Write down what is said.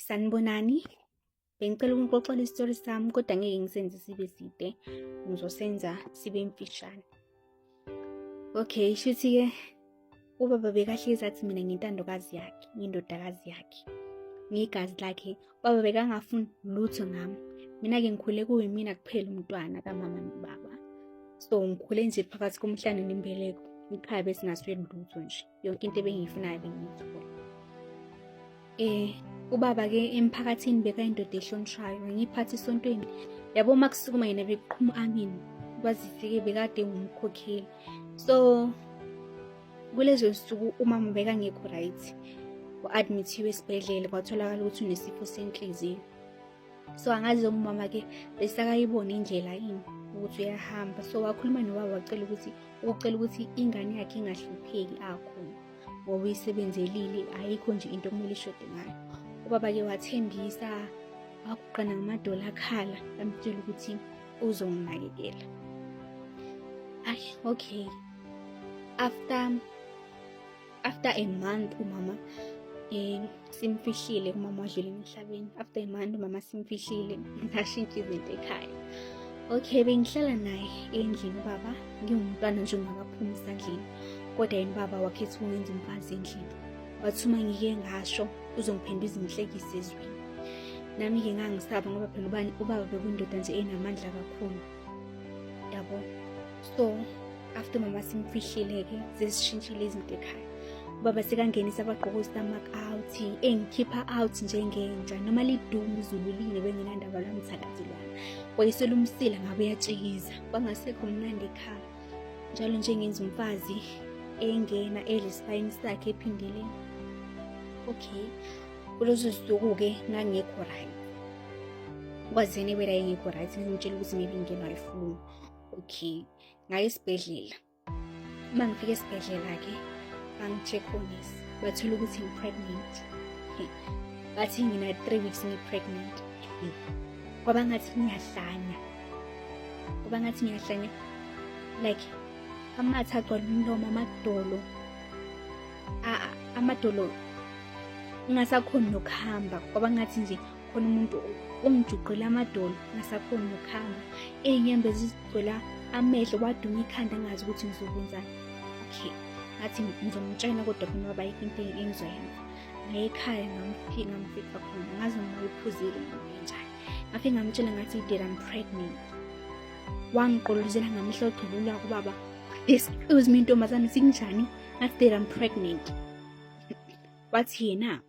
Sanibonani, bengicela ukunixoxela isitori sami kodwa ngeke ngisenze sibe side, ngizosenza sibe mfishane. Okay, shuthi-ke ubaba bekahlezi athi mina ngintandokazi yakhe, ngindodakazi yakhe, ngigazi lakhe. Ubaba bekangafuni lutho ngami. Mina-ke ngikhule kuyimina kuphela umntwana kamama nobaba. So ngikhule nje phakathi komhlane nembeleko, ngikhaya bese ngasweli lutho nje. Yonke into ebengiyifunayo bengiyithola. Ubaba-ke emphakathini bekayindoda ehlonishwayo, ngiyiphatha esontweni. Yabo makusukuma yena bekuqhuma amini, kwazise-ke bekade ngumkhokheli. So kulezo nsuku umama bekangekho right, wa-admithiwe esibhedlela, kwatholakala ukuthi unesifo senhliziyo. So angazi umama-ke besakayibona indlela yini ukuthi uyahamba. So wakhuluma nobaba wacela ukuthi ingane yakhe ingahlupheki akhona ngoba uyisebenzelile, ayikho nje into okumele ishode ngayo. Ubaba-ke wathembisa, wakuqana ngamadolo akhala, amtshela ukuthi uzonginakekela. Okay. After a month umama simfihlile, umama wadlula emhlabeni. After a month umama simfihlile, ngashintsha izinto ekhaya. Okay, bengihlala naye endlini ubaba, ngingumntwana nje ongakaphumi esandleni. Kodwa yena ubaba wakhetha ukungenza umfazi endlini. Wathi uma ngike ngasho uzongiphenduza inhlekise ezweni. Nami-ke ngangisaba ngoba phela ubaba bekuyindoda nje enamandla kakhulu. Yabo. So after mama simfihlile-ke sesishintshile izinto ekhaya. Ubaba sekangenisa abagqoko stomach out, engikhipha out njengenja, noma lidumo izulu line benginandaba lami thakazelwana. Wayesela umsila ngabe uyatshikiza, kwangasekho mnandi ekhaya. Njalo nje ngenza umfazi engena edle isipayini sakhe ephindile. Okay, kulezo zinsuku-ke ngangekho right. Kwazini wena engekho right, ngitshela ukuthi maybe ngingenwa iflu. Okay, ngaye esibhedlela. Uma ngifika esibhedlela-ke bangi-check onesi, bathola ukuthi ngi-pregnant. Bathi ngina 3 weeks ngi-pregnant. Kwaba ngathi ngiyahlanya. Like amathe agcwala umlomo, amadolo ngingasakhoni nokuhamba. Kwaba ngathi nje khona umuntu ongijuqile amadolo, ngingasakhoni nokuhamba. Iy'nyembezi zigcwala amehlo, waduma ikhanda ngazi ukuthi ngizokwenzani. Okay, ngathi ngizomtshela kodwa khona waba yikho into engizoyenza. Ngaye ekhaya ngamfika khona, ngazi noma uyiphuzile ngenjani. Ngafike ngamtshela ngathi I'm pregnant. Wangiqolozela ngamehlo ogqibula kubaba, excuse me ntombazane, singinjani? Ngathi I'm pregnant. Wathi yena